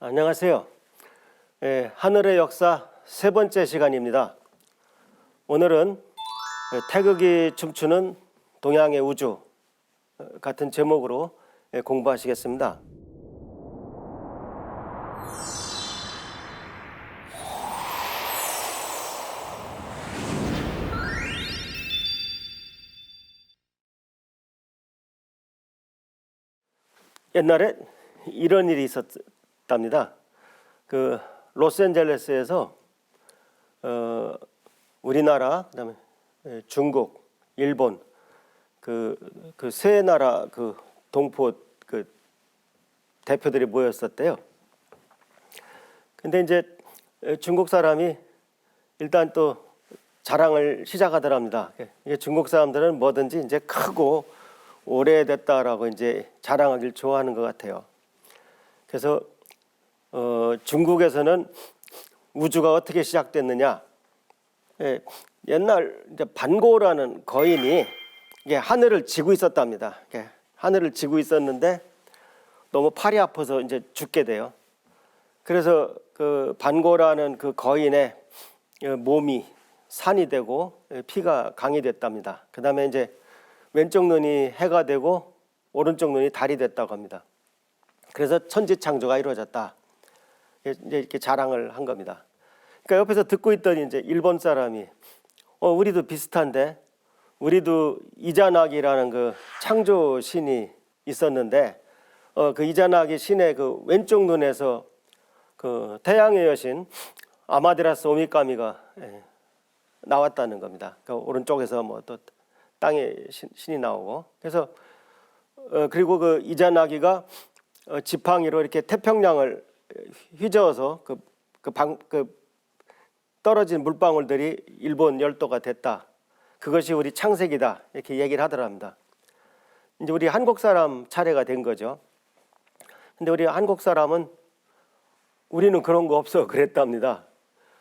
안녕하세요. 하늘의 역사 세 번째 시간입니다. 오늘은 태극이 춤추는 동양의 우주 같은 제목으로 공부하시겠습니다. 옛날에 이런 일이 있었답니다. 그 로스앤젤레스에서 우리나라, 그다음에 중국, 일본 그 세 나라 그 동포 그 대표들이 모였었대요. 근데 이제 중국 사람이 일단 또 자랑을 시작하더랍니다. 이게 중국 사람들은 뭐든지 이제 크고 오래됐다라고 이제 자랑하길 좋아하는 것 같아요. 그래서 중국에서는 우주가 어떻게 시작됐느냐? 옛날 이제 반고라는 거인이 이게 하늘을 지고 있었답니다. 하늘을 지고 있었는데 너무 팔이 아파서 이제 죽게 돼요. 그래서 그 반고라는 그 거인의 몸이 산이 되고 피가 강이 됐답니다. 그 다음에 이제 왼쪽 눈이 해가 되고 오른쪽 눈이 달이 됐다고 합니다. 그래서 천지창조가 이루어졌다. 이제 이렇게 자랑을 한 겁니다. 그러니까 옆에서 듣고 있던 이제 일본 사람이 우리도 비슷한데 우리도 이자나기라는 그 창조 신이 있었는데 그 이자나기 신의 그 왼쪽 눈에서 그 태양의 여신 아마테라스 오미카미가 나왔다는 겁니다. 그 오른쪽에서 뭐 또 땅의 신이 나오고 그래서 그리고 그 이자나기가 지팡이로 이렇게 태평양을 휘저어서 그 떨어진 물방울들이 일본 열도가 됐다. 그것이 우리 창세기다. 이렇게 얘기를 하더랍니다. 이제 우리 한국 사람 차례가 된 거죠. 근데 우리 한국 사람은 우리는 그런 거 없어 그랬답니다.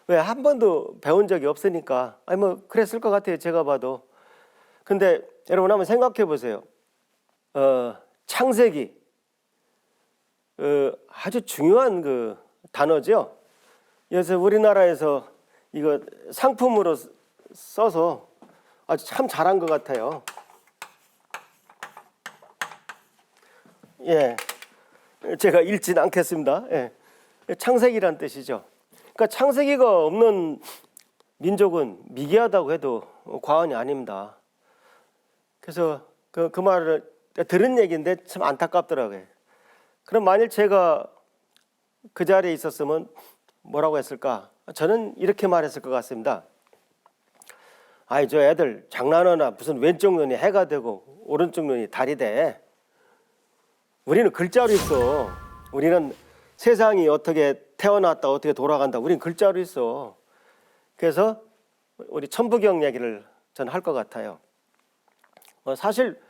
왜? 한 번도 배운 적이 없으니까. 아니 뭐 그랬을 것 같아요. 제가 봐도. 근데 여러분 한번 생각해 보세요. 창세기 아주 중요한 그 단어죠. 그래서 우리나라에서 이거 상품으로 써서 아주 참 잘한 것 같아요. 예, 제가 읽진 않겠습니다. 예, 창세기란 뜻이죠. 그러니까 창세기가 없는 민족은 미개하다고 해도 과언이 아닙니다. 그래서 그 말을 들은 얘기인데 참 안타깝더라고요. 그럼 만일 제가 그 자리에 있었으면 뭐라고 했을까? 저는 이렇게 말했을 것 같습니다. 아이 저 애들 장난하나 무슨 왼쪽 눈이 해가 되고 오른쪽 눈이 달이 돼. 우리는 글자로 있어. 우리는 세상이 어떻게 태어났다 어떻게 돌아간다. 우리는 글자로 있어. 그래서 우리 천부경 얘기를 저는 할 것 같아요. 사실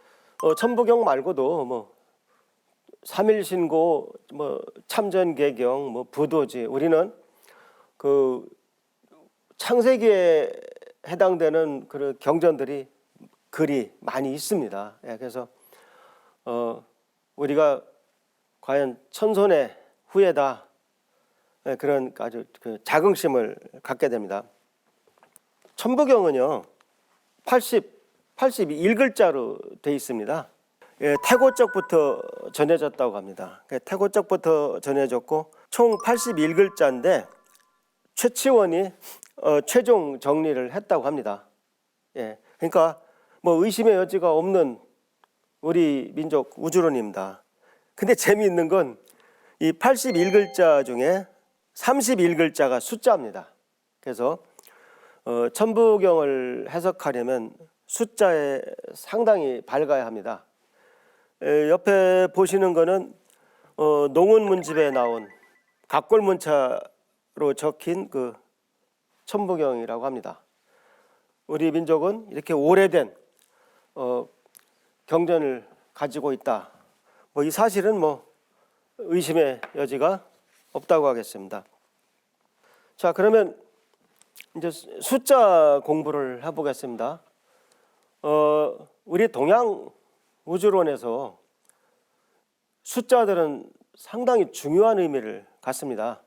천부경 말고도 뭐 삼일신고, 뭐 참전개경, 뭐 부도지 우리는 그 창세기에 해당되는 그런 경전들이 글이 많이 있습니다. 그래서 우리가 과연 천손의 후예다 그런 아주 그 자긍심을 갖게 됩니다. 천부경은요 81글자로 되어 있습니다. 태고 쪽부터 전해졌다고 합니다. 태고 쪽부터 전해졌고 총 81글자인데 최치원이 최종 정리를 했다고 합니다. 그러니까 뭐 의심의 여지가 없는 우리 민족 우주론입니다. 근데 재미있는 건 이 81글자 중에 31글자가 숫자입니다. 그래서 천부경을 해석하려면 숫자에 상당히 밝아야 합니다. 옆에 보시는 거는 농운문집에 나온 각골문자로 적힌 그 천부경이라고 합니다. 우리 민족은 이렇게 오래된 경전을 가지고 있다. 뭐 이 사실은 뭐 의심의 여지가 없다고 하겠습니다. 자, 그러면 이제 숫자 공부를 해보겠습니다. 우리 동양 우주론에서 숫자들은 상당히 중요한 의미를 갖습니다.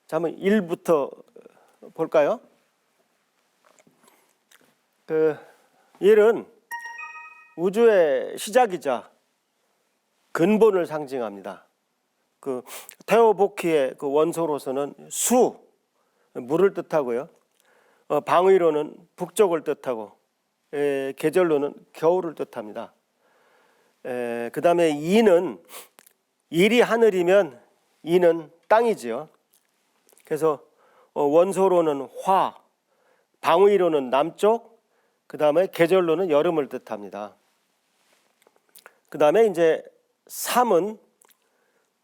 자, 한번 1부터 볼까요? 1은 우주의 시작이자 근본을 상징합니다. 테오보키의 원소로서는 수, 물을 뜻하고요. 방위로는 북쪽을 뜻하고, 계절로는 겨울을 뜻합니다. 그 다음에 2는 1이 하늘이면 2는 땅이지요. 그래서 원소로는 화, 방위로는 남쪽, 그 다음에 계절로는 여름을 뜻합니다. 그 다음에 이제 3은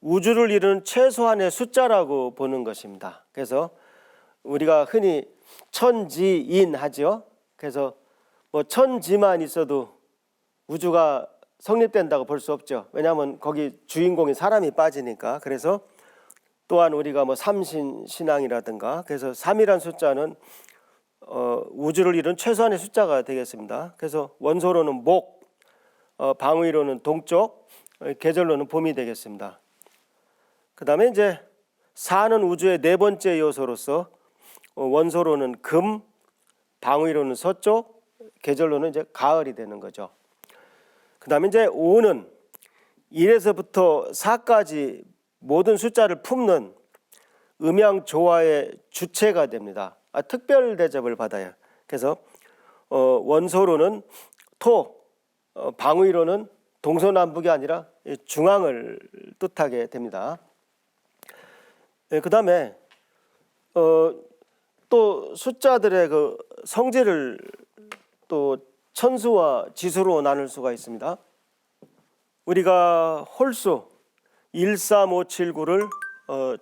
우주를 이루는 최소한의 숫자라고 보는 것입니다. 그래서 우리가 흔히 천지인 하죠. 그래서 천지만 있어도 우주가 성립된다고 볼 수 없죠. 왜냐하면 거기 주인공인 사람이 빠지니까. 그래서 또한 우리가 삼신 신앙이라든가, 그래서 3이란 숫자는 우주를 이룬 최소한의 숫자가 되겠습니다. 그래서 원소로는 목, 방위로는 동쪽, 계절로는 봄이 되겠습니다. 그 다음에 이제 4는 우주의 네 번째 요소로서 원소로는 금, 방위로는 서쪽, 계절로는 이제 가을이 되는 거죠. 그 다음에 이제 5는 1에서부터 4까지 모든 숫자를 품는 음양 조화의 주체가 됩니다. 특별 대접을 받아요. 그래서 원소로는 토, 방위로는 동서남북이 아니라 중앙을 뜻하게 됩니다. 그 다음에 또 숫자들의 성질을 또 천수와 지수로 나눌 수가 있습니다. 우리가 홀수 1, 3, 5, 7, 9를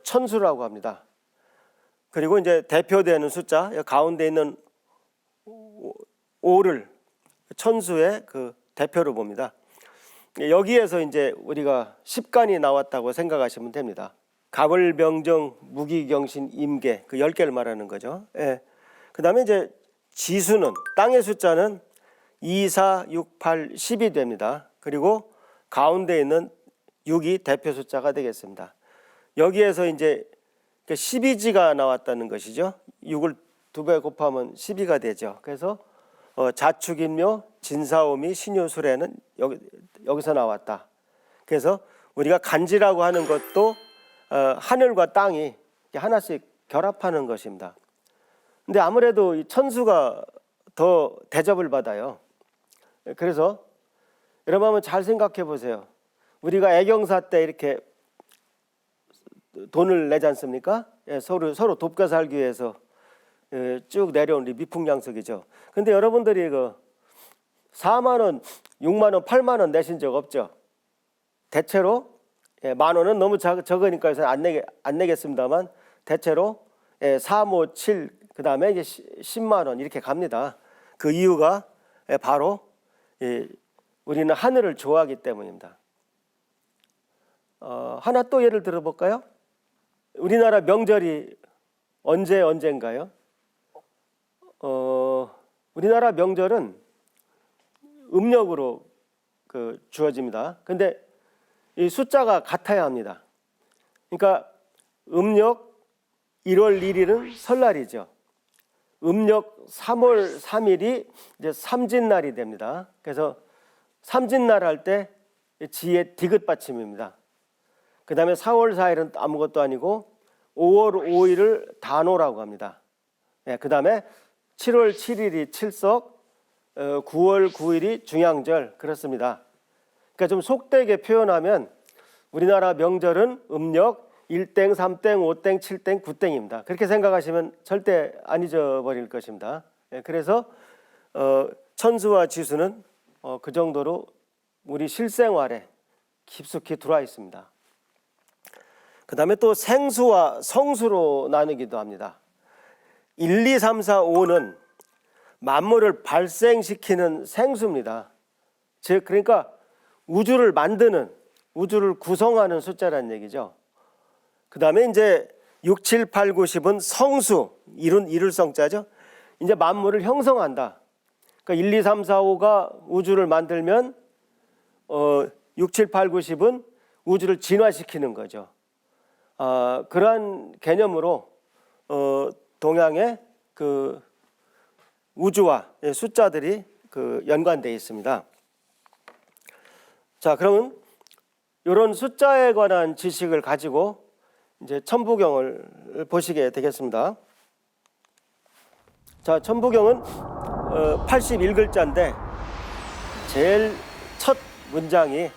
천수라고 합니다. 그리고 이제 대표되는 숫자 가운데 있는 5를 천수의 대표로 봅니다. 여기에서 이제 우리가 10간이 나왔다고 생각하시면 됩니다. 갑을병정, 무기경신, 임계 10개를 말하는 거죠. 예. 그 다음에 이제 지수는 땅의 숫자는 2, 4, 6, 8, 10이 됩니다. 그리고 가운데 있는 6이 대표 숫자가 되겠습니다. 여기에서 이제 12지가 나왔다는 것이죠. 6을 2배 곱하면 12가 되죠. 그래서 자축인묘, 진사오미, 신유술에는 여기서 나왔다. 그래서 우리가 간지라고 하는 것도 하늘과 땅이 하나씩 결합하는 것입니다. 근데 아무래도 이 천수가 더 대접을 받아요. 그래서 여러분 한번 잘 생각해 보세요. 우리가 애경사 때 이렇게 돈을 내지 않습니까? 서로 돕고 살기 위해서 쭉 내려온 미풍양속이죠. 근데 여러분들이 4만 원, 6만 원, 8만 원 내신 적 없죠? 대체로 만 원은 너무 적으니까 해서 안 내겠습니다만 대체로 3, 5, 7 그다음에 이제 10만 원 이렇게 갑니다. 그 이유가 바로 우리는 하늘을 좋아하기 때문입니다. 하나 또 예를 들어 볼까요? 우리나라 명절이 언젠가요? 우리나라 명절은 음력으로 주어집니다. 근데 이 숫자가 같아야 합니다. 그러니까 음력 1월 1일은 설날이죠. 음력 3월 3일이 이제 삼진날이 됩니다. 그래서 삼진날 할 때 지의 디귿 받침입니다. 그 다음에 4월 4일은 아무것도 아니고 5월 5일을 단오라고 합니다. 그 다음에 7월 7일이 칠석, 9월 9일이 중양절 그렇습니다. 그러니까 좀 속되게 표현하면 우리나라 명절은 음력 1땡, 3땡, 5땡, 7땡, 9땡입니다. 그렇게 생각하시면 절대 안 잊어버릴 것입니다. 그래서 천수와 지수는 그 정도로 우리 실생활에 깊숙이 들어와 있습니다. 그 다음에 또 생수와 성수로 나누기도 합니다. 1, 2, 3, 4, 5는 만물을 발생시키는 생수입니다. 즉 그러니까 우주를 만드는, 우주를 구성하는 숫자라는 얘기죠. 그 다음에 이제 6, 7, 8, 9, 10은 성수, 이룰 성자죠. 이제 만물을 형성한다. 그러니까 1, 2, 3, 4, 5가 우주를 만들면 6, 7, 8, 9, 10은 우주를 진화시키는 거죠. 그러한 개념으로 동양의 그 우주와 숫자들이 그 연관되어 있습니다. 자, 그러면 이런 숫자에 관한 지식을 가지고 이제 천부경을 보시게 되겠습니다. 자, 천부경은 81글자인데 제일 첫 문장이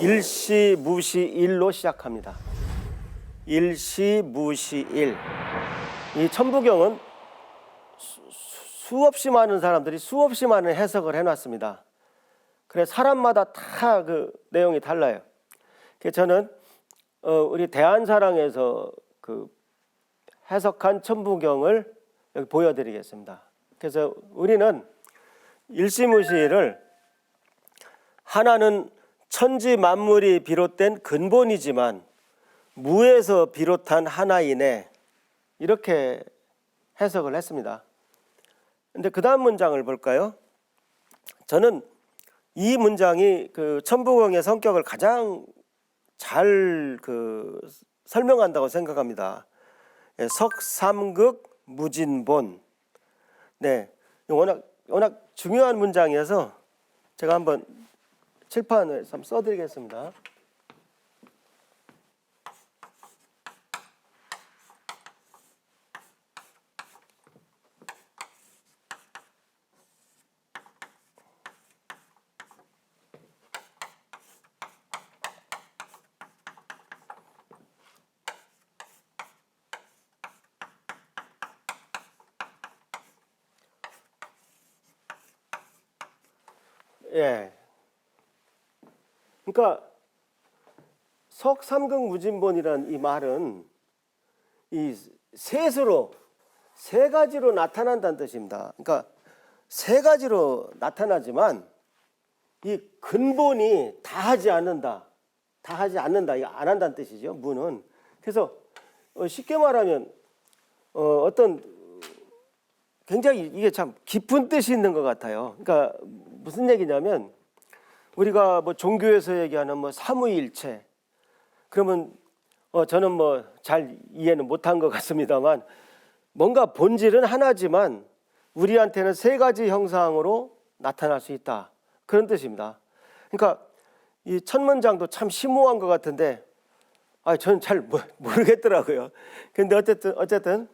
일시무시일로 시작합니다. 일시무시일. 이 천부경은 수없이 많은 사람들이 수없이 많은 해석을 해놨습니다. 그래 사람마다 다 그 내용이 달라요. 그래서 저는 우리 대한사랑에서 그 해석한 천부경을 여기 보여드리겠습니다. 그래서 우리는 일시무시일을 하나는 천지 만물이 비롯된 근본이지만 무에서 비롯한 하나이네, 이렇게 해석을 했습니다. 근데 그 다음 문장을 볼까요? 저는 이 문장이 그 천부경의 성격을 가장 잘 설명한다고 생각합니다. 석삼극 무진본. 네, 워낙 중요한 문장이어서 제가 한번 칠판에 한번 써드리겠습니다. 예. 그러니까 석삼극 무진본이라는 이 말은 이 셋으로, 세 가지로 나타난다는 뜻입니다. 그러니까 세 가지로 나타나지만 이 근본이 다 하지 않는다. 이거 안 한다는 뜻이죠. 무는. 그래서 쉽게 말하면 어떤 굉장히 이게 참 깊은 뜻이 있는 것 같아요. 그러니까 무슨 얘기냐면 우리가 뭐 종교에서 얘기하는 뭐 삼위일체, 그러면 저는 뭐 잘 이해는 못한 것 같습니다만 뭔가 본질은 하나지만 우리한테는 세 가지 형상으로 나타날 수 있다, 그런 뜻입니다. 그러니까 이 첫 문장도 참 심오한 것 같은데 저는 잘 모르겠더라고요. 근데 어쨌든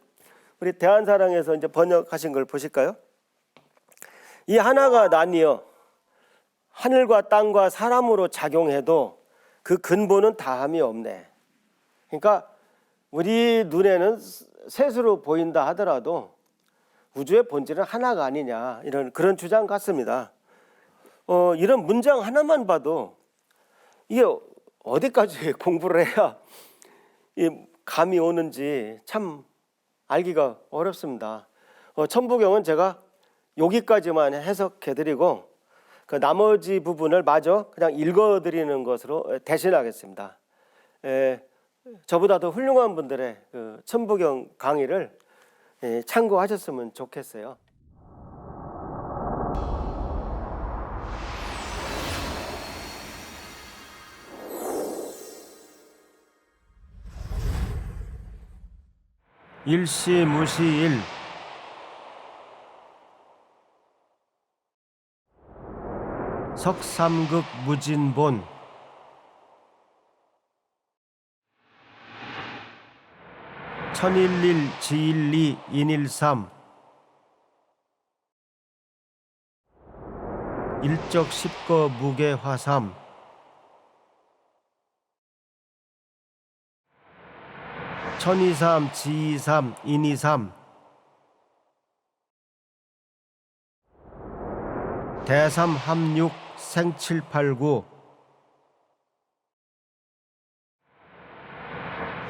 우리 대한사랑에서 이제 번역하신 걸 보실까요? 이 하나가 나뉘어 하늘과 땅과 사람으로 작용해도 그 근본은 다함이 없네. 그러니까 우리 눈에는 셋으로 보인다 하더라도 우주의 본질은 하나가 아니냐, 그런 주장 같습니다. 이런 문장 하나만 봐도 이게 어디까지 공부를 해야 이 감이 오는지 참 알기가 어렵습니다. 천부경은 제가 여기까지만 해석해드리고 그 나머지 부분을 마저 그냥 읽어드리는 것으로 대신하겠습니다. 저보다 더 훌륭한 분들의 그 천부경 강의를 참고하셨으면 좋겠어요. 일시무시일. 석삼극 무진본. 천일일 지일리 인일삼. 일적십거 무게화삼. 천이삼 지이삼 인이삼. 대삼합육 생칠팔구.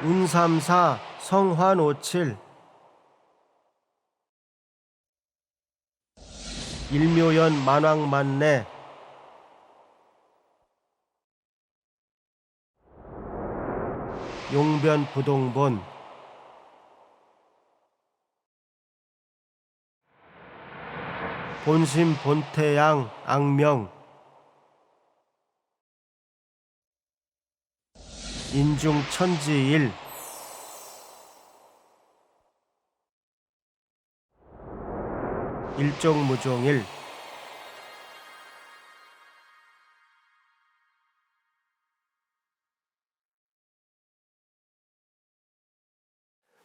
운삼사 성환오칠. 일묘연 만왕만내. 용변부동본. 본심 본태양 악명. 인중천지일 일종무종일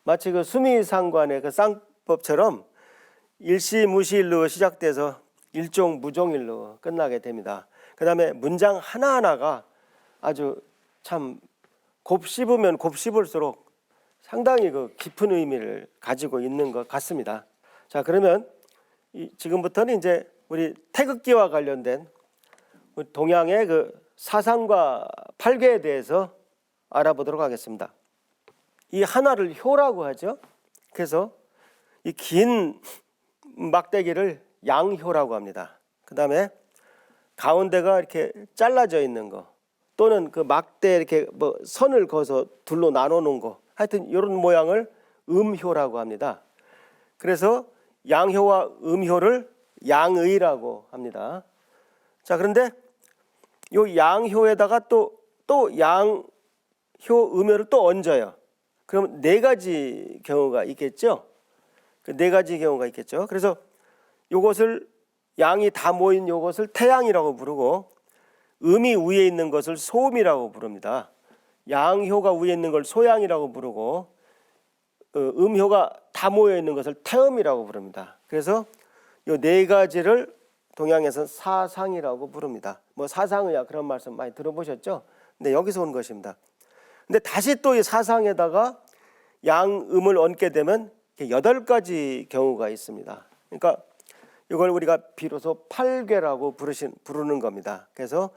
마치 그 수미상관의 그 쌍법처럼 일시무시일로 시작돼서 일종무종일로 끝나게 됩니다. 그 다음에 문장 하나하나가 아주 참 곱씹으면 곱씹을수록 상당히 그 깊은 의미를 가지고 있는 것 같습니다. 자, 그러면 지금부터는 이제 우리 태극기와 관련된 동양의 그 사상과 팔계에 대해서 알아보도록 하겠습니다. 이 하나를 효라고 하죠. 그래서 이 긴 막대기를 양효라고 합니다. 그 다음에 가운데가 이렇게 잘라져 있는 거, 또는 그 막대 이렇게 뭐 선을 그어서 둘로 나눠 놓은 거, 하여튼 이런 모양을 음효라고 합니다. 그래서 양효와 음효를 양의라고 합니다. 자, 그런데 이 양효에다가 또 양효 음효를 또 얹어요. 그럼 네 가지 경우가 있겠죠. 그 네 가지 경우가 있겠죠. 그래서 이것을 양이 다 모인 이것을 태양이라고 부르고, 음이 위에 있는 것을 소음이라고 부릅니다. 양효가 위에 있는 걸 소양이라고 부르고, 음효가 다 모여 있는 것을 태음이라고 부릅니다. 그래서 이 네 가지를 동양에서는 사상이라고 부릅니다. 뭐 사상의학 그런 말씀 많이 들어보셨죠? 근데 여기서 온 것입니다. 근데 다시 또 이 사상에다가 양음을 얹게 되면 8가지 경우가 있습니다. 그러니까 이걸 우리가 비로소 팔계라고 부르는 겁니다. 그래서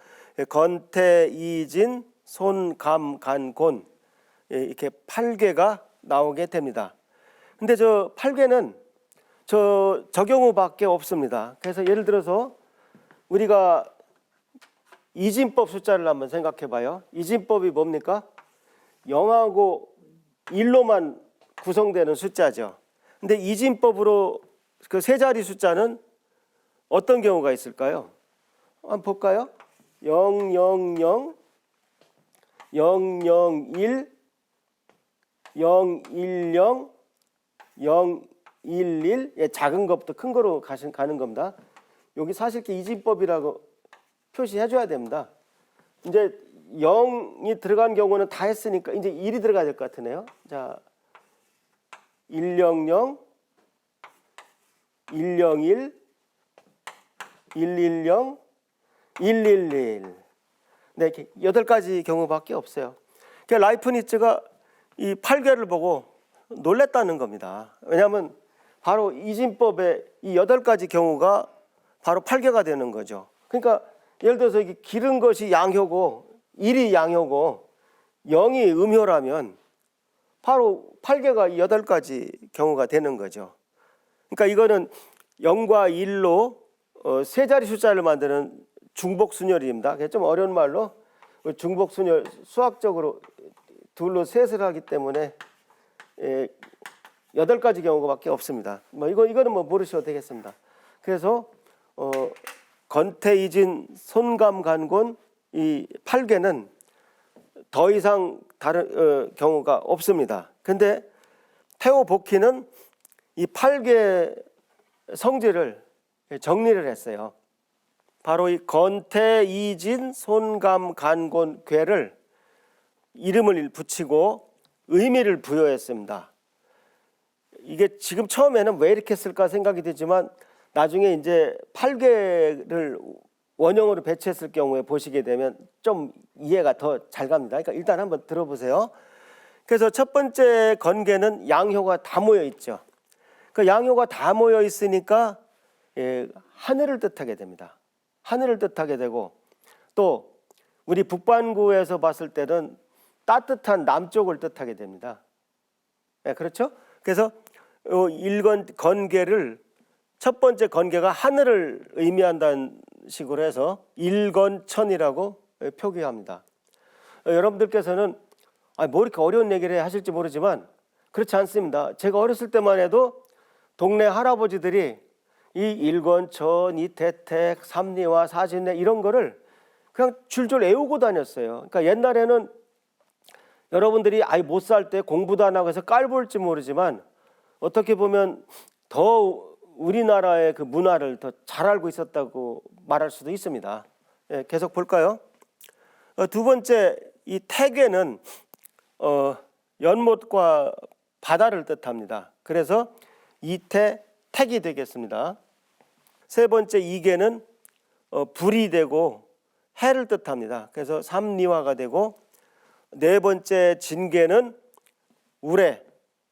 건태, 이진, 손, 감, 간, 곤, 이렇게 팔계가 나오게 됩니다. 근데 저 팔계는 저 경우밖에 없습니다. 그래서 예를 들어서 우리가 이진법 숫자를 한번 생각해 봐요. 이진법이 뭡니까? 0하고 1로만 구성되는 숫자죠. 근데 이진법으로 그 세 자리 숫자는 어떤 경우가 있을까요? 한번 볼까요? 000, 001, 010, 011, 예, 작은 것부터 큰 거로 가는 겁니다. 여기 사실 이진법이라고 표시해 줘야 됩니다. 이제 0이 들어간 경우는 다 했으니까 이제 1이 들어가야 될 것 같으네요. 자, 100, 101, 110, 111. 네, 이렇게 8가지 경우밖에 없어요. 그러니까 라이프니츠가 이 팔계를 보고 놀랬다는 겁니다. 왜냐하면 바로 이진법의 이 8가지 경우가 바로 팔계가 되는 거죠. 그러니까 예를 들어서 이게 기른 것이 양효고 1이 양효고 0이 음효라면 바로 팔계가 8가지 경우가 되는 거죠. 그러니까 이거는 0과 1로 세 자리 숫자를 만드는 중복순열입니다. 좀 어려운 말로 중복순열, 수학적으로 둘로 셋을 하기 때문에 8가지 경우밖에 없습니다. 뭐 이거는 뭐 모르셔도 되겠습니다. 그래서 건태이진, 손감, 간곤, 이 팔계는 더 이상 다른 경우가 없습니다. 근데 태오복희는 이 팔계 성질을 정리를 했어요. 바로 이 건태, 이진, 손감, 간곤, 괴를 이름을 붙이고 의미를 부여했습니다. 이게 지금 처음에는 왜 이렇게 쓸까 생각이 되지만 나중에 이제 팔계를 원형으로 배치했을 경우에 보시게 되면 좀 이해가 더 잘 갑니다. 그러니까 일단 한번 들어보세요. 그래서 첫 번째 건계는 양효가 다 모여 있죠. 그 양효가 다 모여 있으니까 하늘을 뜻하게 됩니다. 하늘을 뜻하게 되고, 또 우리 북반구에서 봤을 때는 따뜻한 남쪽을 뜻하게 됩니다. 네, 그렇죠? 그래서 건계를 첫 번째 건계가 하늘을 의미한다는 식으로 해서 일건천이라고 표기합니다. 여러분들께서는 뭐 이렇게 어려운 얘기를 하실지 모르지만 그렇지 않습니다. 제가 어렸을 때만 해도 동네 할아버지들이 이 일건천, 이태택, 삼리와 사진례 이런 거를 그냥 줄줄 외우고 다녔어요. 그러니까 옛날에는 여러분들이 아이 못 살 때 공부도 안 하고 해서 깔볼지 모르지만 어떻게 보면 더 우리나라의 그 문화를 더 잘 알고 있었다고 말할 수도 있습니다. 예, 계속 볼까요? 두 번째, 이 태계는 연못과 바다를 뜻합니다. 그래서 이태, 택이 되겠습니다. 세 번째, 이계는 불이 되고 해를 뜻합니다. 그래서 삼리화가 되고, 네 번째, 진계는 우레,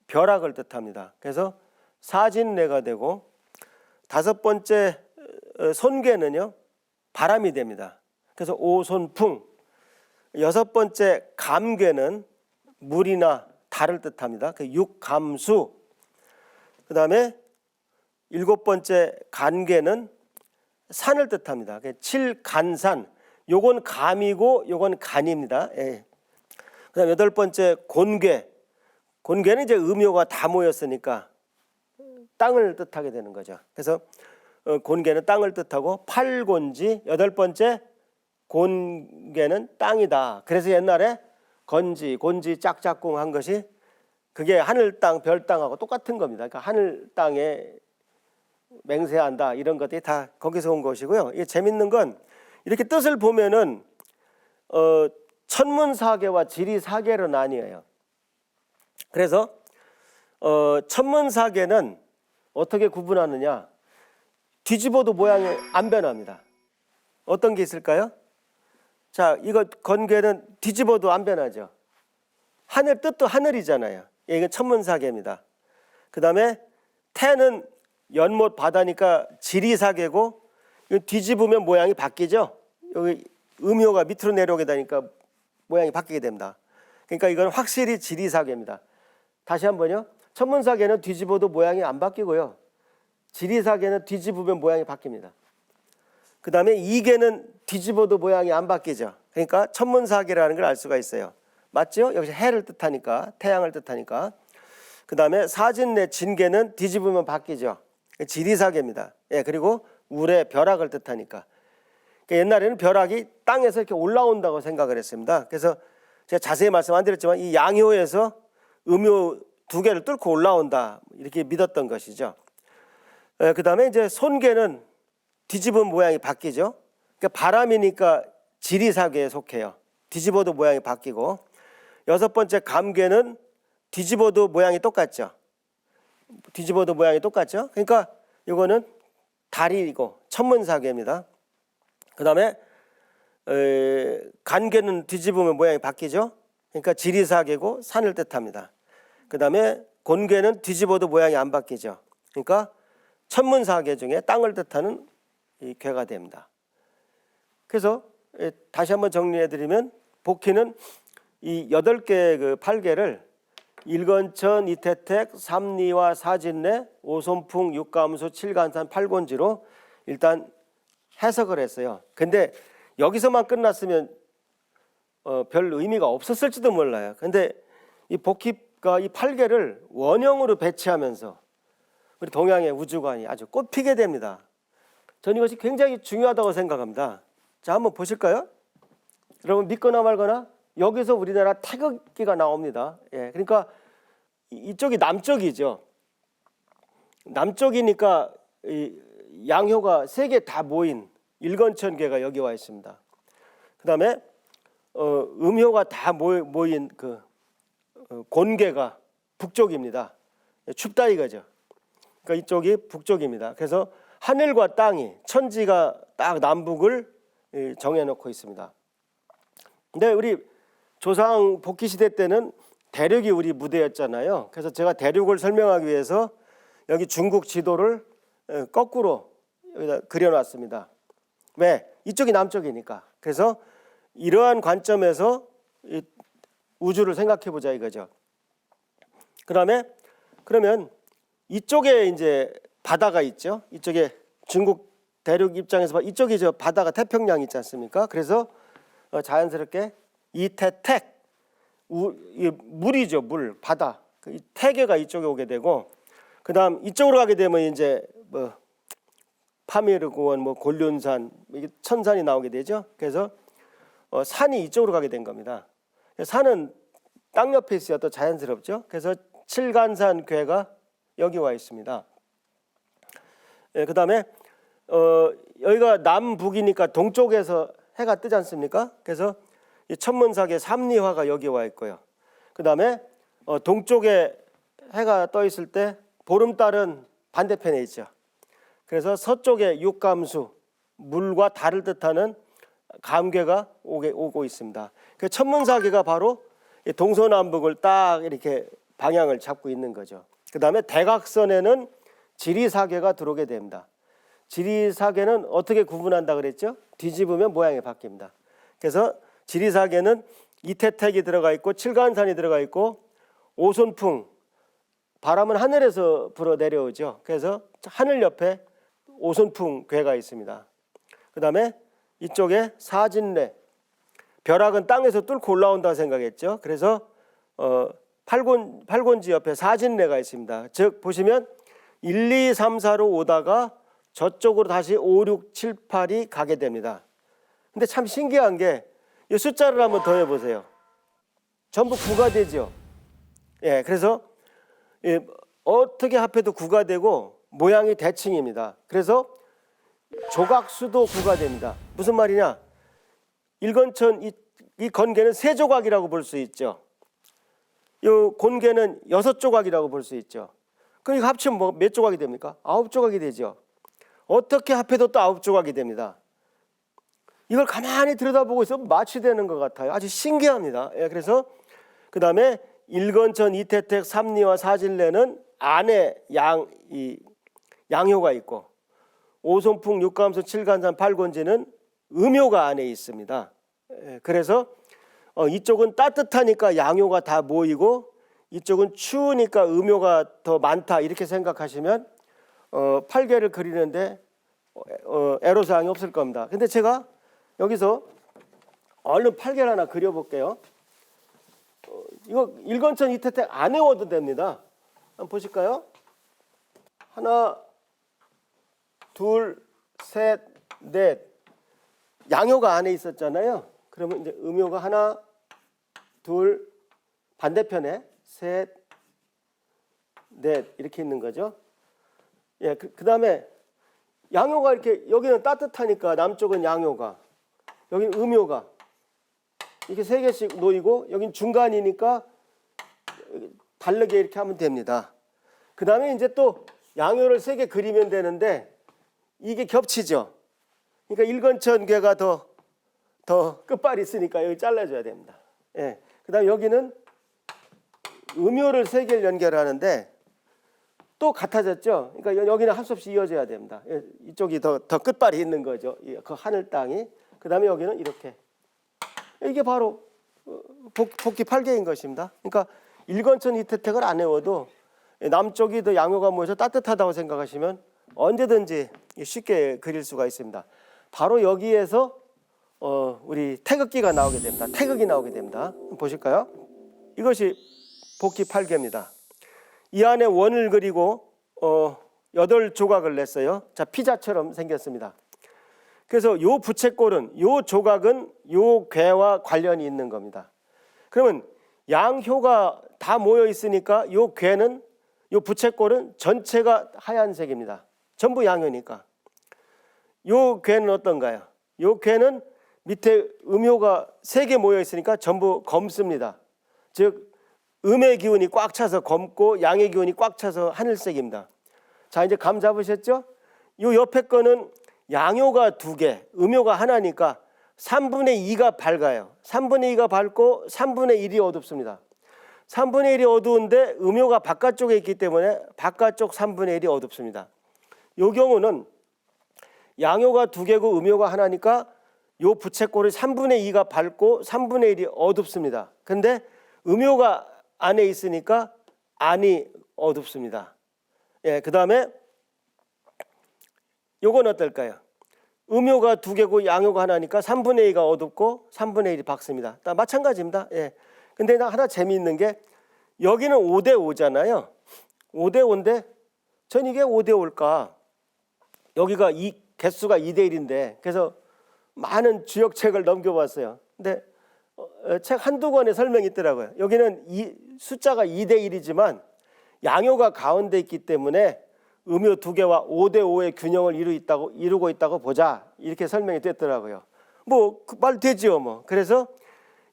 벼락을 뜻합니다. 그래서 사진례가 되고, 다섯 번째, 손계는요 바람이 됩니다. 그래서 오손풍. 여섯 번째, 감계는 물이나 달을 뜻합니다. 그 육감수. 그 다음에 일곱 번째, 간계는 산을 뜻합니다. 칠간산. 요건 감이고 요건 간입니다. 예. 그 다음 여덟 번째, 곤계. 곤계는 이제 음요가 다 모였으니까 땅을 뜻하게 되는 거죠. 그래서 곤계는 땅을 뜻하고, 팔곤지. 여덟 번째, 곤계는 땅이다. 그래서 옛날에 건지, 곤지, 짝짝꿍 한 것이 그게 하늘 땅, 별 땅하고 똑같은 겁니다. 그러니까 하늘 땅에 맹세한다 이런 것들이 다 거기서 온 것이고요. 이게 재밌는 건 이렇게 뜻을 보면은 천문사계와 지리사계로 나뉘어요. 그래서 천문사계는 어떻게 구분하느냐? 뒤집어도 모양이 안 변합니다. 어떤 게 있을까요? 자, 이거 건계는 뒤집어도 안 변하죠. 하늘 뜻도 하늘이잖아요. 이건 천문사계입니다. 그 다음에 태는 연못 바다니까 지리사계고, 이거 뒤집으면 모양이 바뀌죠. 여기 음효가 밑으로 내려오게 되니까 모양이 바뀌게 됩니다. 그러니까 이건 확실히 지리사계입니다. 다시 한번요. 천문사계는 뒤집어도 모양이 안 바뀌고요. 지리사계는 뒤집으면 모양이 바뀝니다. 그 다음에 이계는 뒤집어도 모양이 안 바뀌죠. 그러니까 천문사계라는 걸 알 수가 있어요. 맞죠? 여기서 해를 뜻하니까, 태양을 뜻하니까. 그 다음에 사진내 진계는 뒤집으면 바뀌죠. 지리사계입니다. 예, 그리고 우레, 벼락을 뜻하니까. 그러니까 옛날에는 벼락이 땅에서 이렇게 올라온다고 생각을 했습니다. 그래서 제가 자세히 말씀 안 드렸지만 이 양효에서 음효 두 개를 뚫고 올라온다 이렇게 믿었던 것이죠. 그 다음에 이제 손계는 뒤집은 모양이 바뀌죠. 그러니까 바람이니까 지리사계에 속해요. 뒤집어도 모양이 바뀌고. 여섯 번째, 감계는 뒤집어도 모양이 똑같죠. 뒤집어도 모양이 똑같죠. 그러니까 이거는 달이고 천문사계입니다. 그 다음에 간계는 뒤집으면 모양이 바뀌죠. 그러니까 지리사계고 산을 뜻합니다. 그 다음에 곤계는 뒤집어도 모양이 안 바뀌죠. 그러니까 천문사계 중에 땅을 뜻하는 이 괴가 됩니다. 그래서 다시 한번 정리해드리면 복희는 이 8개 그 8개를 일건천, 이태택, 삼리화, 사진례, 오손풍, 육감수, 칠간산, 팔곤지로 일단 해석을 했어요. 근데 여기서만 끝났으면 별 의미가 없었을지도 몰라요. 근데 이 복희가 이 8개를 원형으로 배치하면서 우리 동양의 우주관이 아주 꽃피게 됩니다. 저는 이것이 굉장히 중요하다고 생각합니다. 자, 한번 보실까요? 여러분 믿거나 말거나 여기서 우리나라 태극기가 나옵니다. 예, 그러니까 이쪽이 남쪽이죠. 남쪽이니까 이 양효가 세 개 다 모인 일건천계가 여기 와 있습니다. 그 다음에 음효가 다 모인 그 곤계가 북쪽입니다. 춥다 이거죠. 그러니까 이쪽이 북쪽입니다. 그래서 하늘과 땅이 천지가 딱 남북을 정해놓고 있습니다. 근데 우리 조상 복희 시대 때는 대륙이 우리 무대였잖아요. 그래서 제가 대륙을 설명하기 위해서 여기 중국 지도를 거꾸로 여기다 그려놨습니다. 왜? 이쪽이 남쪽이니까. 그래서 이러한 관점에서 우주를 생각해 보자 이거죠. 그러면 이쪽에 이제 바다가 있죠. 이쪽에 중국 대륙 입장에서 이쪽이 저 바다가 태평양 있지 않습니까? 그래서 자연스럽게 이태택 물이죠. 물, 바다. 이 태계가 이쪽에 오게 되고, 그다음 이쪽으로 가게 되면 이제 뭐 파미르고원, 뭐 곤륜산, 이게 천산이 나오게 되죠. 그래서 산이 이쪽으로 가게 된 겁니다. 산은 땅 옆에 있어야 또 자연스럽죠. 그래서 칠간산괴가 여기 와 있습니다. 예, 그다음에 여기가 남북이니까 동쪽에서 해가 뜨지 않습니까? 그래서 이 천문사계 삼리화가 여기 와 있고요. 그다음에 동쪽에 해가 떠 있을 때 보름달은 반대편에 있죠. 그래서 서쪽에 육감수, 물과 달을 뜻하는 감괴가 오고 있습니다. 그 천문사계가 바로 동서남북을 딱 이렇게 방향을 잡고 있는 거죠. 그다음에 대각선에는 지리사계가 들어오게 됩니다. 지리사계는 어떻게 구분한다 그랬죠? 뒤집으면 모양이 바뀝니다. 그래서 지리사계는 이태택이 들어가 있고 칠간산이 들어가 있고 오손풍, 바람은 하늘에서 불어 내려오죠. 그래서 하늘 옆에 오손풍괴가 있습니다. 그다음에 이쪽에 사진례, 벼락은 땅에서 뚫고 올라온다고 생각했죠. 그래서 팔곤지 옆에 사진례가 있습니다. 즉 보시면 1, 2, 3, 4로 오다가 저쪽으로 다시 5, 6, 7, 8이 가게 됩니다. 근데 참 신기한 게 이 숫자를 한번 더 해보세요. 전부 9가 되죠. 예, 그래서 어떻게 합해도 9가 되고 모양이 대칭입니다. 그래서 조각수도 9가 됩니다. 무슨 말이냐? 일건천 이 건개는 세 조각이라고 볼 수 있죠. 이 곤개는 6조각이라고 볼 수 있죠. 그럼 이거 합치면 뭐 몇 조각이 됩니까? 9조각이 되죠. 어떻게 합해도 또 9조각이 됩니다. 이걸 가만히 들여다보고 있으면 마취되는 것 같아요. 아주 신기합니다. 예, 그래서 그 다음에 일건천, 이태택, 삼리와 사진례는 안에 양효가 있고 오손풍, 육감수, 칠간산, 팔곤지는 음효가 안에 있습니다. 예, 그래서 이쪽은 따뜻하니까 양효가 다 모이고 이쪽은 추우니까 음효가 더 많다 이렇게 생각하시면 팔괘를 그리는데 애로사항이 없을 겁니다. 근데 제가 여기서 얼른 팔괘를 하나 그려볼게요. 이거 일건천 이태택 안 외워도 됩니다. 한번 보실까요? 하나, 둘, 셋, 넷. 양효가 안에 있었잖아요. 그러면 이제 음효가 하나, 둘, 반대편에 셋, 넷 이렇게 있는 거죠. 예, 그다음에 양효가 이렇게 여기는 따뜻하니까 남쪽은 양효가, 여기는 음효가 이렇게 세 개씩 놓이고 여긴 중간이니까 다르게 이렇게 하면 됩니다. 그다음에 이제 또 양효를 세 개 그리면 되는데 이게 겹치죠. 그러니까 일건천괴가 더 끝발이 있으니까 여기 잘라줘야 됩니다. 예. 그다음에 여기는 음효를 세 개를 연결하는데 또 같아졌죠. 그러니까 여기는 할 수 없이 이어져야 됩니다. 예. 이쪽이 더 끝발이 있는 거죠. 그 하늘 땅이. 그다음에 여기는 이렇게. 이게 바로 복기 팔괘인 것입니다. 그러니까 일건천 이태택을 안 외워도 남쪽이 더 양효가 모여서 따뜻하다고 생각하시면 언제든지 쉽게 그릴 수가 있습니다. 바로 여기에서 우리 태극기가 나오게 됩니다. 태극이 나오게 됩니다. 보실까요? 이것이 복기 팔괘입니다. 이 안에 원을 그리고 8조각을 냈어요. 자, 피자처럼 생겼습니다. 그래서 요 부채꼴은 요 조각은 요 괴와 관련이 있는 겁니다. 그러면 양효가 다 모여 있으니까 요 괴는 요 부채꼴은 전체가 하얀색입니다. 전부 양효니까. 요 괴는 어떤가요? 요 괴는 밑에 음효가 3개 모여 있으니까 전부 검습니다. 즉 음의 기운이 꽉 차서 검고 양의 기운이 꽉 차서 하늘색입니다. 자, 이제 감 잡으셨죠? 요 옆에 거는 양효가 2개, 음효가 하나니까 3분의 2가 밝아요. 3분의 2가 밝고 3분의 1이 어둡습니다. 3분의 1이 어두운데 음효가 바깥쪽에 있기 때문에 바깥쪽 3분의 1이 어둡습니다. 이 경우는 양효가 2개고 음효가 하나니까 요 부채꼴이 3분의 2가 밝고 3분의 1이 어둡습니다. 근데 음효가 안에 있으니까 안이 어둡습니다. 예, 그 다음에 요건 어떨까요? 음효가 2개고 양효가 하나니까 3분의 2가 어둡고 3분의 1이 밝습니다. 다 마찬가지입니다. 예. 근데 하나 재미있는 게 여기는 5대 5잖아요. 5대 5인데 전 이게 5대 5일까? 여기가 개수가 2대 1인데 그래서 많은 주역책을 넘겨봤어요. 근데 책 한두 권에 설명이 있더라고요. 여기는 숫자가 2대 1이지만 양효가 가운데 있기 때문에 음요 두 개와 5대 5의 균형을 이루고 있다고 보자. 이렇게 설명이 됐더라고요. 뭐 그 말 되지요, 뭐. 그래서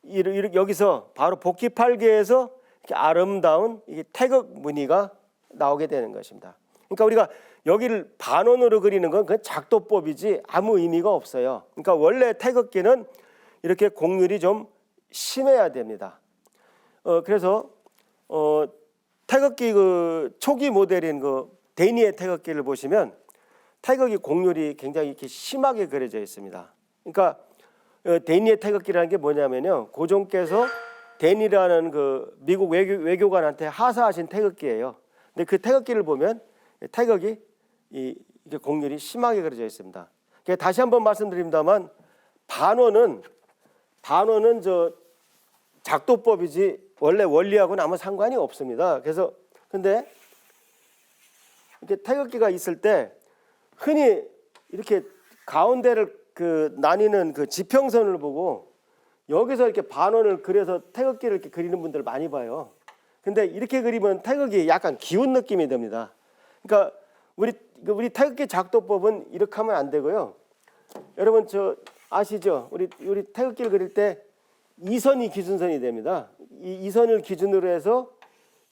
여기서 바로 복희 8개에서 이렇게 아름다운 이게 태극 무늬가 나오게 되는 것입니다. 그러니까 우리가 여기를 반원으로 그리는 건 그 작도법이지 아무 의미가 없어요. 그러니까 원래 태극기는 이렇게 곡률이 좀 심해야 됩니다. 그래서 태극기 그 초기 모델인 그 데니의 태극기를 보시면 태극기 곡률이 굉장히 이렇게 심하게 그려져 있습니다. 그러니까 데니의 태극기라는 게 뭐냐면요, 고종께서 데니라는 그 미국 외교관한테 하사하신 태극기예요. 근데 그 태극기를 보면 태극이 이게 곡률이 심하게 그려져 있습니다. 다시 한번 말씀드립니다만 반원은 저 작도법이지 원래 원리하고는 아무 상관이 없습니다. 그래서 근데 이렇게 태극기가 있을 때 흔히 이렇게 가운데를 그 나뉘는 그 지평선을 보고 여기서 이렇게 반원을 그려서 태극기를 이렇게 그리는 분들 많이 봐요. 근데 이렇게 그리면 태극이 약간 기운 느낌이 듭니다. 그러니까 우리 태극기 작도법은 이렇게 하면 안 되고요. 여러분 저 아시죠? 우리 태극기를 그릴 때 이선이 기준선이 됩니다. 이 선을 기준으로 해서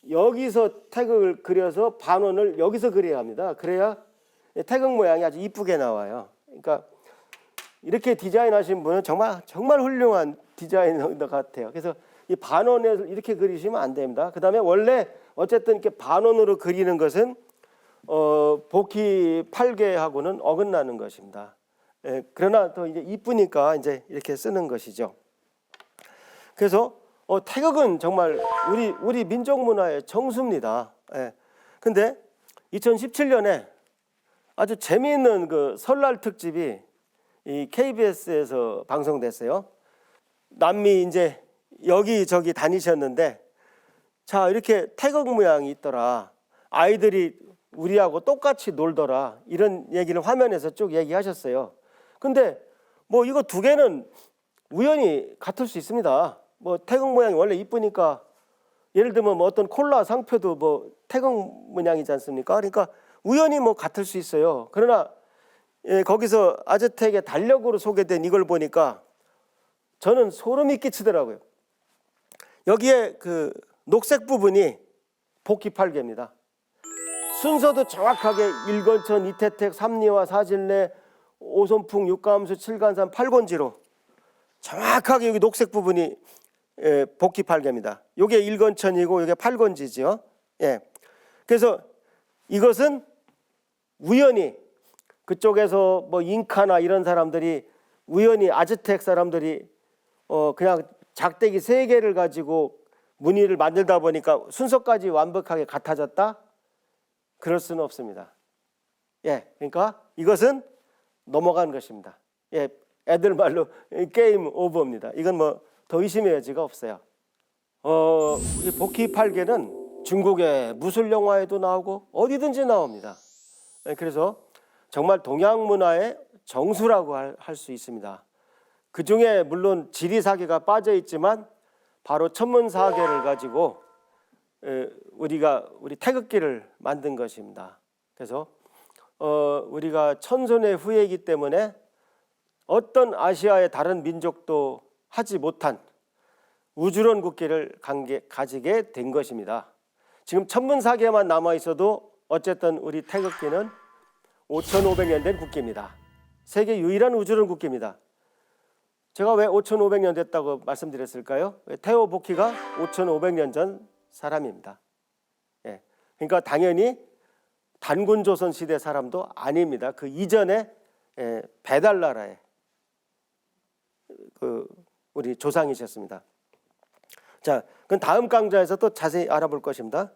여기서 태극을 그려서 반원을 여기서 그려야 합니다. 그래야 태극 모양이 아주 이쁘게 나와요. 그러니까 이렇게 디자인하신 분은 정말 훌륭한 디자이너 같아요. 그래서 이 반원을 이렇게 그리시면 안 됩니다. 그다음에 원래 어쨌든 이렇게 반원으로 그리는 것은 복희 8개하고는 어긋나는 것입니다. 그러나 또 이제 이쁘니까 이제 이렇게 쓰는 것이죠. 그래서 태극은 정말 우리 민족 문화의 정수입니다. 근데 2017년에 아주 재미있는 그 설날 특집이 이 KBS에서 방송됐어요. 남미 이제 여기저기 다니셨는데 자 이렇게 태극 모양이 있더라. 아이들이 우리하고 똑같이 놀더라. 이런 얘기를 화면에서 쭉 얘기하셨어요. 근데 뭐 이거 두 개는 우연히 같을 수 있습니다. 뭐 태극 모양이 원래 이쁘니까 예를 들면 뭐 어떤 콜라 상표도 뭐 태극 모양이지 않습니까? 그러니까 우연히 뭐 같을 수 있어요. 그러나 거기서 아즈텍의 달력으로 소개된 이걸 보니까 저는 소름이 끼치더라고요. 여기에 그 녹색 부분이 복희 8개입니다. 순서도 정확하게 일건천, 이태택, 삼리와 사진례, 오손풍, 육감수, 칠간산, 팔곤지로 정확하게 여기 녹색 부분이 복희 8개입니다. 이게 일건천이고 이게 팔곤지죠. 그래서 이것은 우연히 그쪽에서 뭐 잉카나 이런 사람들이 우연히 아즈텍 사람들이 그냥 작대기 3개를 가지고 무늬를 만들다 보니까 순서까지 완벽하게 같아졌다? 그럴 수는 없습니다. 그러니까 이것은 넘어간 것입니다. 애들 말로 게임 오버입니다. 이건 뭐 더 의심의 여지가 없어요. 이 복희 8개는 중국의 무술 영화에도 나오고 어디든지 나옵니다. 그래서 정말 동양 문화의 정수라고 할 수 있습니다. 그 중에 물론 지리사계가 빠져 있지만 바로 천문사계를 가지고 우리 태극기를 만든 것입니다. 그래서 우리가 천손의 후예이기 때문에 어떤 아시아의 다른 민족도 하지 못한 우주론 국기를 가지게 된 것입니다. 지금 천문사계만 남아 있어도 어쨌든 우리 태극기는 5,500년 된 국기입니다. 세계 유일한 우주론 국기입니다. 제가 왜 5,500년 됐다고 말씀드렸을까요? 태호 복희가 5,500년 전 사람입니다. 그러니까 당연히 단군조선 시대 사람도 아닙니다. 그 이전에 배달나라의 우리 조상이셨습니다. 자, 그럼 다음 강좌에서 또 자세히 알아볼 것입니다.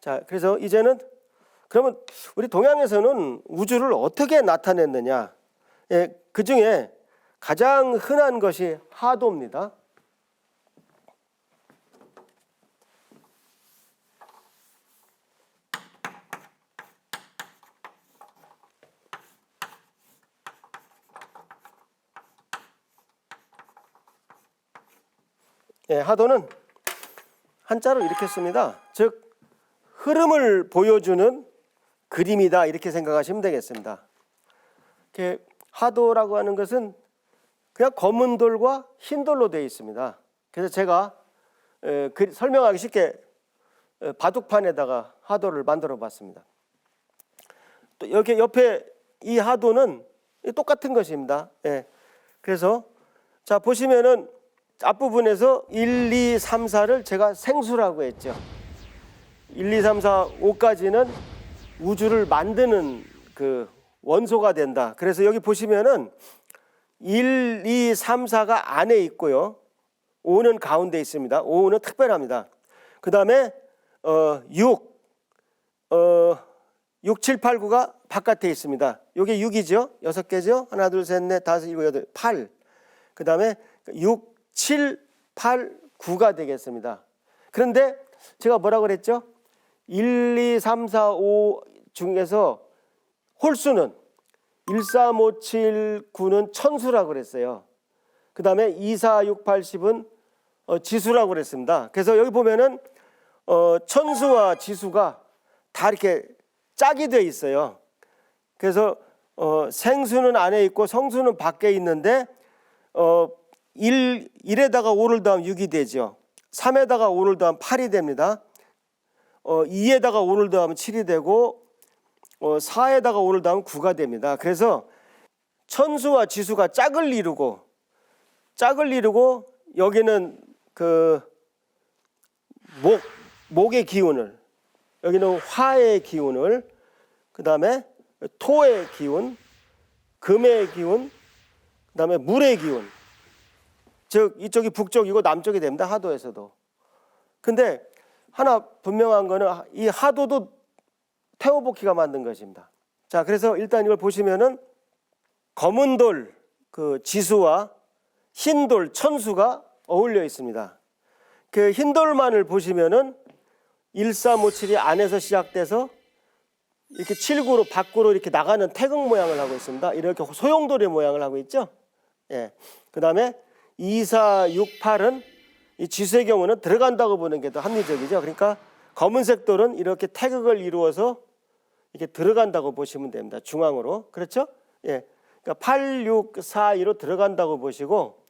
자, 그래서 이제는 그러면 우리 동양에서는 우주를 어떻게 나타냈느냐? 그 중에 가장 흔한 것이 하도입니다. 예, 하도는 한자로 이렇게 씁니다. 즉 흐름을 보여주는 그림이다 이렇게 생각하시면 되겠습니다. 이렇게 하도라고 하는 것은 그냥 검은 돌과 흰 돌로 되어 있습니다. 그래서 제가 설명하기 쉽게 바둑판에다가 하도를 만들어 봤습니다. 또 여기 옆에 이 하도는 똑같은 것입니다. 예. 그래서 자 보시면은 앞부분에서 1, 2, 3, 4를 제가 생수라고 했죠. 1, 2, 3, 4, 5까지는 우주를 만드는 그 원소가 된다. 그래서 여기 보시면은 1, 2, 3, 4가 안에 있고요. 5는 가운데 있습니다. 5는 특별합니다. 그 다음에 6, 7, 8, 9가 바깥에 있습니다. 이게 6이죠. 6개죠. 하나, 둘, 셋, 넷, 다섯, 일곱, 여덟, 8. 그 다음에 6, 7, 8, 9가 되겠습니다. 그런데 제가 뭐라고 그랬죠? 1, 2, 3, 4, 5 중에서 홀수는 1, 3, 5, 7, 9는 천수라고 그랬어요. 그 다음에 2, 4, 6, 8, 10은 지수라고 그랬습니다. 그래서 여기 보면은 천수와 지수가 다 이렇게 짝이 되어 있어요. 그래서 생수는 안에 있고 성수는 밖에 있는데 1에다가 5를 더하면 6이 되죠. 3에다가 5를 더하면 8이 됩니다. 2에다가 5를 더하면 7이 되고 4에다가 5를 더하면 9가 됩니다. 그래서 천수와 지수가 짝을 이루고 여기는 그 목의 기운을, 여기는 화의 기운을, 그 다음에 토의 기운, 금의 기운, 그 다음에 물의 기운, 즉 이쪽이 북쪽이고 남쪽이 됩니다. 하도에서도. 근데 하나 분명한 거는 이 하도도 테오보키가 만든 것입니다. 자, 그래서 일단 이걸 보시면은 검은 돌 그 지수와 흰 돌 천수가 어울려 있습니다. 그 흰 돌만을 보시면은 1, 3, 5, 7이 안에서 시작돼서 이렇게 7, 9로 밖으로 이렇게 나가는 태극 모양을 하고 있습니다. 이렇게 소용돌이 모양을 하고 있죠. 예. 그 다음에 2, 4, 6, 8은 이 지수의 경우는 들어간다고 보는 게 더 합리적이죠. 그러니까 검은색 돌은 이렇게 태극을 이루어서 이렇게 들어간다고 보시면 됩니다. 중앙으로. 그렇죠? 예. 그러니까 8, 6, 4, 2로 들어간다고 보시고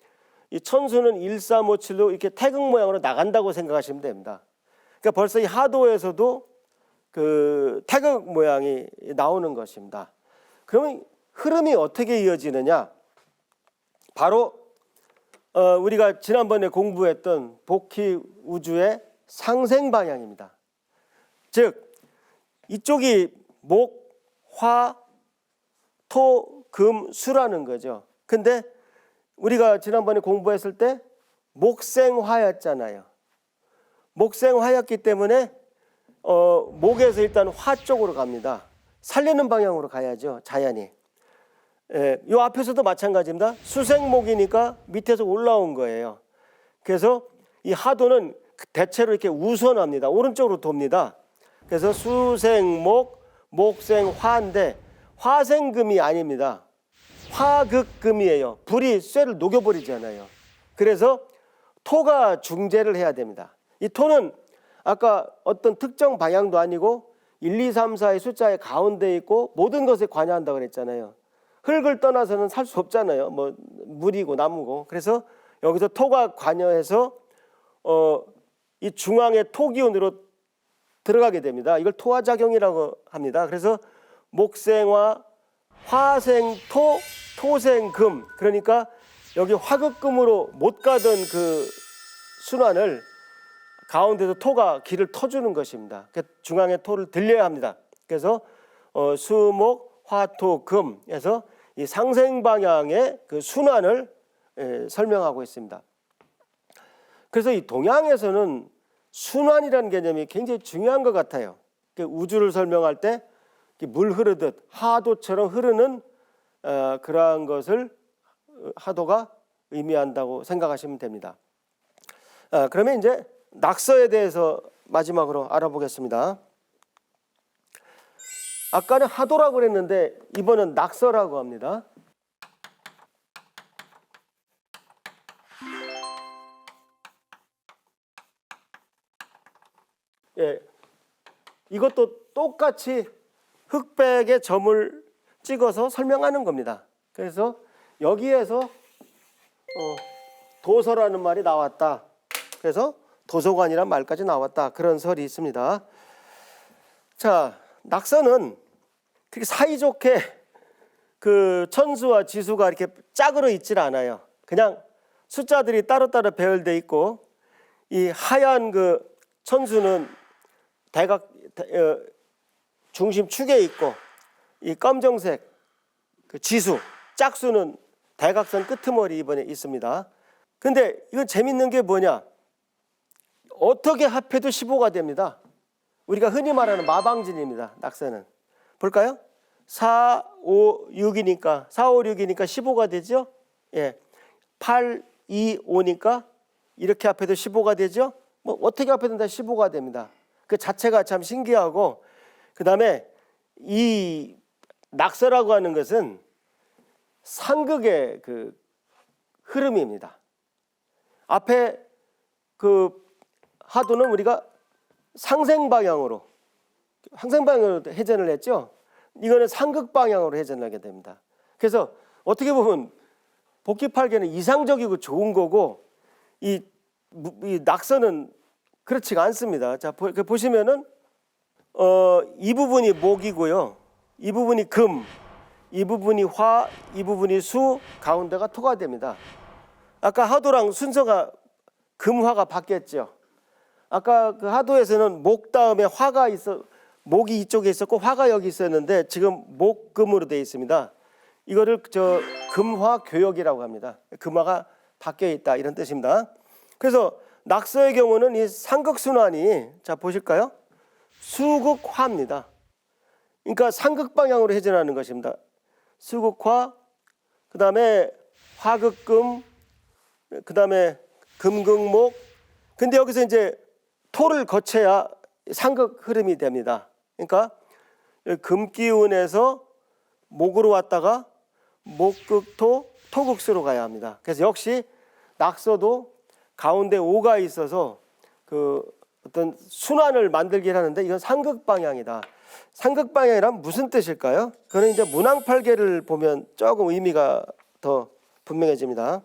이 천수는 1, 3, 5, 7로 이렇게 태극 모양으로 나간다고 생각하시면 됩니다. 그러니까 벌써 이 하도에서도 그 태극 모양이 나오는 것입니다. 그러면 흐름이 어떻게 이어지느냐? 바로 우리가 지난번에 공부했던 복희 우주의 상생 방향입니다. 즉 이쪽이 목, 화, 토, 금, 수라는 거죠. 근데 우리가 지난번에 공부했을 때 목생화였잖아요. 목생화였기 때문에 목에서 일단 화 쪽으로 갑니다. 살리는 방향으로 가야죠. 자연이. 이 앞에서도 마찬가지입니다. 수생목이니까 밑에서 올라온 거예요. 그래서 이 하도는 대체로 이렇게 우선합니다. 오른쪽으로 돕니다. 그래서 수생목, 목생화인데 화생금이 아닙니다. 화극금이에요. 불이 쇠를 녹여버리잖아요. 그래서 토가 중재를 해야 됩니다. 이 토는 아까 어떤 특정 방향도 아니고 1, 2, 3, 4의 숫자의 가운데 있고 모든 것에 관여한다고 그랬잖아요. 흙을 떠나서는 살 수 없잖아요. 뭐 물이고 나무고. 그래서 여기서 토가 관여해서 이 중앙의 토기운으로 들어가게 됩니다. 이걸 토화작용이라고 합니다. 그래서 목생화, 화생토, 토생금. 그러니까 여기 화극금으로 못 가던 그 순환을 가운데서 토가 길을 터주는 것입니다. 중앙에 토를 들려야 합니다. 그래서 수목, 화토, 금에서 이 상생 방향의 그 순환을 설명하고 있습니다. 그래서 이 동양에서는 순환이라는 개념이 굉장히 중요한 것 같아요. 우주를 설명할 때 물 흐르듯 하도처럼 흐르는 그러한 것을 하도가 의미한다고 생각하시면 됩니다. 그러면 이제 낙서에 대해서 마지막으로 알아보겠습니다. 아까는 하도라고 그랬는데 이번은 낙서라고 합니다. 이것도 똑같이 흑백에 점을 찍어서 설명하는 겁니다. 그래서 여기에서 도서라는 말이 나왔다. 그래서 도서관이란 말까지 나왔다. 그런 설이 있습니다. 자, 낙서는 그렇게 사이좋게 그 천수와 지수가 이렇게 짝으로 있질 않아요. 그냥 숫자들이 따로따로 배열돼 있고, 이 하얀 그 천수는 중심 축에 있고, 이 검정색 그 지수 짝수는 대각선 끄트머리 이번에 있습니다. 근데 이건 재밌는 게 뭐냐? 어떻게 합해도 15가 됩니다. 우리가 흔히 말하는 마방진입니다. 낙서는. 볼까요? 4, 5, 6이니까 4, 5, 6이니까 15가 되죠? 예. 8, 2, 5니까 이렇게 합해도 15가 되죠? 뭐 어떻게 합해도 다 15가 됩니다. 그 자체가 참 신기하고, 그다음에 이 낙서라고 하는 것은 상극의 그 흐름입니다. 앞에 그 하도는 우리가 상생 방향으로 회전을 했죠. 이거는 상극 방향으로 회전을 하게 됩니다. 그래서 어떻게 보면 복귀팔개는 이상적이고 좋은 거고, 이 낙서는 그렇지가 않습니다. 자, 보시면은 이 부분이 목이고요, 이 부분이 금, 이 부분이 화, 이 부분이 수, 가운데가 토가 됩니다. 아까 하도랑 순서가 금화가 바뀌었죠. 아까 그 하도에서는 목 다음에 화가 목이 이쪽에 있었고 화가 여기 있었는데 지금 목금으로 되어 있습니다. 이거를 금화교역이라고 합니다. 금화가 바뀌어 있다, 이런 뜻입니다. 그래서 낙서의 경우는 이 상극순환이, 자 보실까요? 수극화입니다. 그러니까 상극 방향으로 회전하는 것입니다. 수극화, 그 다음에 화극금, 그 다음에 금극목. 근데 여기서 이제 토를 거쳐야 상극 흐름이 됩니다. 그러니까 금기운에서 목으로 왔다가 목극토, 토극수로 가야 합니다. 그래서 역시 낙서도 가운데 오가 있어서 그 어떤 순환을 만들긴 하는데 이건 상극 방향이다. 상극 방향이란 무슨 뜻일까요? 그거는 이제 문항팔계를 보면 조금 의미가 더 분명해집니다.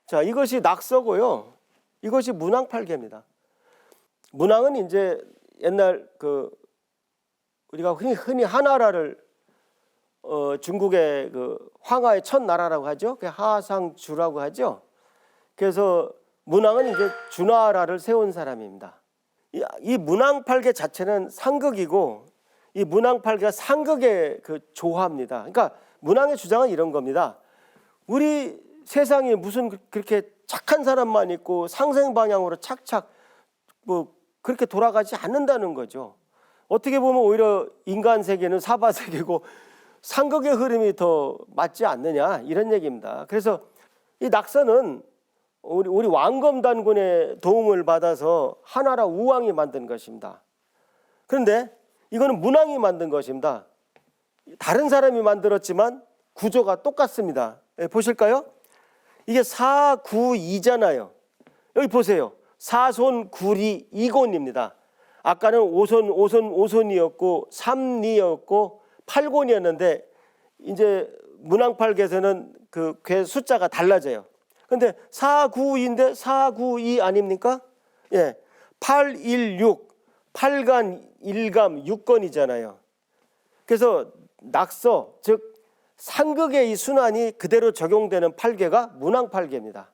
자, 이것이 낙서고요. 이것이 문항팔계입니다. 문항은 이제 옛날 그 우리가 흔히 하나라를 중국의 그 황하의 첫 나라라고 하죠. 그 하상주라고 하죠. 그래서 문항은 이제 주나라를 세운 사람입니다. 이 문항팔계 자체는 상극이고, 이 문항팔계가 상극의 그 조화입니다. 그러니까 문항의 주장은 이런 겁니다. 우리 세상에 무슨 그렇게 착한 사람만 있고 상생 방향으로 착착 뭐 그렇게 돌아가지 않는다는 거죠. 어떻게 보면 오히려 인간 세계는 사바 세계고 상극의 흐름이 더 맞지 않느냐, 이런 얘기입니다. 그래서 이 낙서는 우리 왕검단군의 도움을 받아서 하나라 우왕이 만든 것입니다. 그런데 이거는 문왕이 만든 것입니다. 다른 사람이 만들었지만 구조가 똑같습니다. 보실까요? 이게 사구이잖아요. 여기 보세요. 사손구리 이곤입니다. 아까는 오손이었고 삼리였고 팔곤이었는데 이제 문항팔계에서는 그 괴 숫자가 달라져요. 근데 4구인데 4구이 아닙니까? 예. 816 8간 1감 6건이잖아요. 그래서 낙서 즉 상극의 이 순환이 그대로 적용되는 팔계가 문항팔계입니다.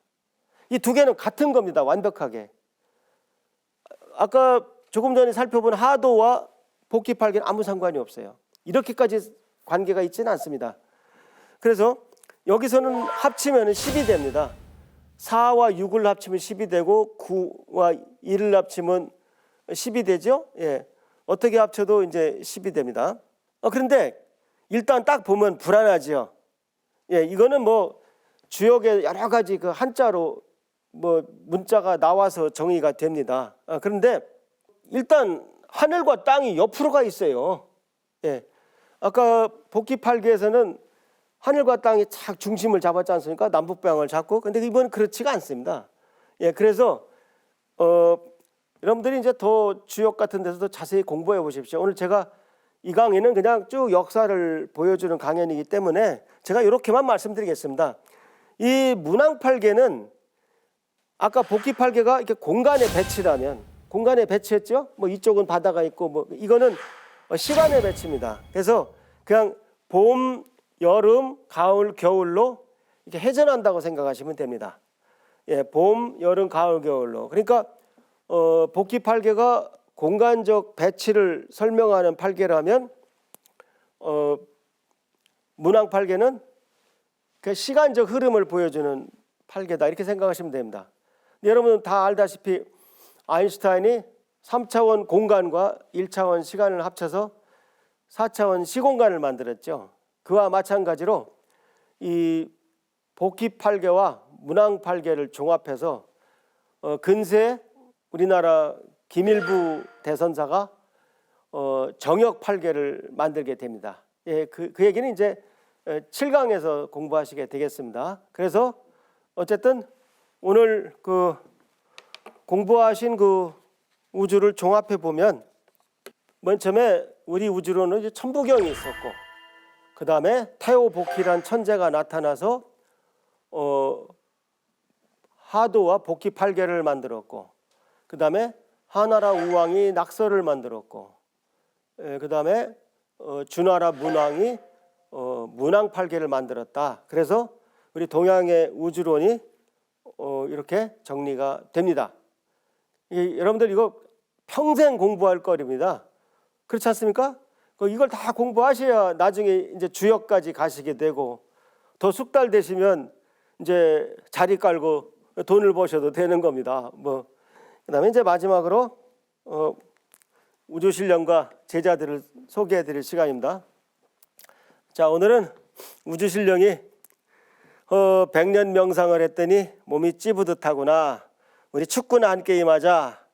이 두 개는 같은 겁니다. 완벽하게. 아까 조금 전에 살펴본 하도와 복귀팔계는 아무 상관이 없어요. 이렇게까지 관계가 있지는 않습니다. 그래서 여기서는 합치면 10이 됩니다. 4와 6을 합치면 10이 되고 9와 1을 합치면 10이 되죠. 예. 어떻게 합쳐도 이제 10이 됩니다. 그런데 일단 딱 보면 불안하죠. 예, 이거는 뭐 주역에 여러 가지 그 한자로 뭐 문자가 나와서 정의가 됩니다. 그런데 일단 하늘과 땅이 옆으로 가 있어요. 예. 아까 복귀팔계에서는 하늘과 땅이 착 중심을 잡았지 않습니까? 남북방을 잡고. 근데 이번은 그렇지가 않습니다. 예, 그래서 여러분들이 이제 더 주역 같은 데서도 자세히 공부해 보십시오. 오늘 제가 이 강의는 그냥 쭉 역사를 보여주는 강연이기 때문에 제가 이렇게만 말씀드리겠습니다. 이 문왕팔계는 아까 복귀팔계가 이렇게 공간에 배치라면 공간에 배치했죠. 뭐 이쪽은 바다가 있고 뭐 이거는 시간의 배치입니다. 그래서 그냥 봄, 여름, 가을, 겨울로 이렇게 회전한다고 생각하시면 됩니다. 예, 봄, 여름, 가을, 겨울로. 그러니까 복귀팔계가 공간적 배치를 설명하는 팔계라면 문왕팔계는 그 시간적 흐름을 보여주는 팔계다 이렇게 생각하시면 됩니다. 여러분 다 알다시피 아인슈타인이 3차원 공간과 1차원 시간을 합쳐서 4차원 시공간을 만들었죠. 그와 마찬가지로 이 복귀팔계와 문왕팔계를 종합해서 근세 우리나라 김일부 대선사가 정역팔계를 만들게 됩니다. 예, 그 얘기는 이제 7강에서 공부하시게 되겠습니다. 그래서 어쨌든 오늘 그 공부하신 그 우주를 종합해 보면 맨 처음에 우리 우주로는 이제 천부경이 있었고 그 다음에 태오복희란 천재가 나타나서 하도와 복귀팔계를 만들었고 그 다음에 하나라 우왕이 낙서를 만들었고 그 다음에 주나라 문왕이 문왕팔계를 만들었다. 그래서 우리 동양의 우주론이 이렇게 정리가 됩니다. 여러분들 이거 평생 공부할 거리입니다. 그렇지 않습니까? 이걸 다 공부하셔야 나중에 이제 주역까지 가시게 되고 더 숙달되시면 이제 자리 깔고 돈을 버셔도 되는 겁니다. 뭐 그다음에 이제 마지막으로 우주신령과 제자들을 소개해드릴 시간입니다. 자, 오늘은 우주신령이 100년 명상을 했더니 몸이 찌부듯하구나. 우리 축구나 한 게임 하자.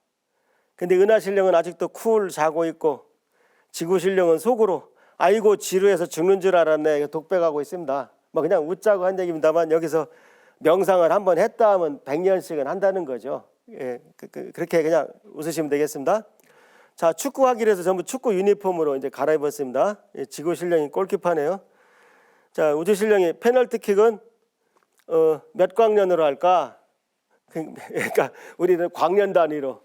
근데 은하신령은 아직도 쿨 자고 있고 지구신령은 속으로 아이고 지루해서 죽는 줄 알았네 독백하고 있습니다. 뭐 그냥 웃자고 한 얘기입니다만 여기서 명상을 한번 했다 하면 100년씩은 한다는 거죠. 예, 그렇게 그냥 웃으시면 되겠습니다. 자, 축구하기로 해서 전부 축구 유니폼으로 이제 갈아입었습니다. 예, 지구신령이 골키퍼네요. 자, 우주신령이 페널티킥은 몇 광년으로 할까? 그러니까 우리는 광년 단위로.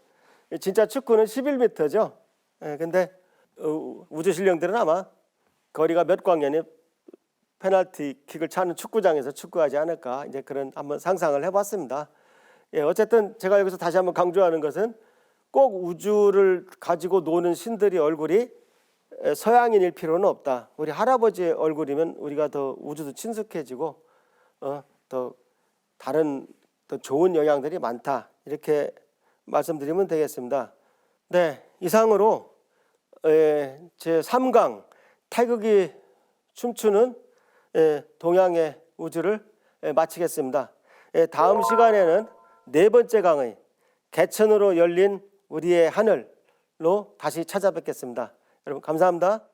진짜 축구는 11m죠. 예, 근데 우주신령들은 아마 거리가 몇 광년이 페널티킥을 차는 축구장에서 축구하지 않을까 이제 그런 한번 상상을 해봤습니다. 예, 어쨌든 제가 여기서 다시 한번 강조하는 것은 꼭 우주를 가지고 노는 신들이 얼굴이 서양인일 필요는 없다. 우리 할아버지의 얼굴이면 우리가 더 우주도 친숙해지고 더 다른 더 좋은 영향들이 많다. 이렇게 말씀드리면 되겠습니다. 네, 이상으로 제 3강 태극이 춤추는 동양의 우주를 마치겠습니다. 다음 시간에는 네 번째 강의 개천으로 열린 우리의 하늘로 다시 찾아뵙겠습니다. 여러분 감사합니다.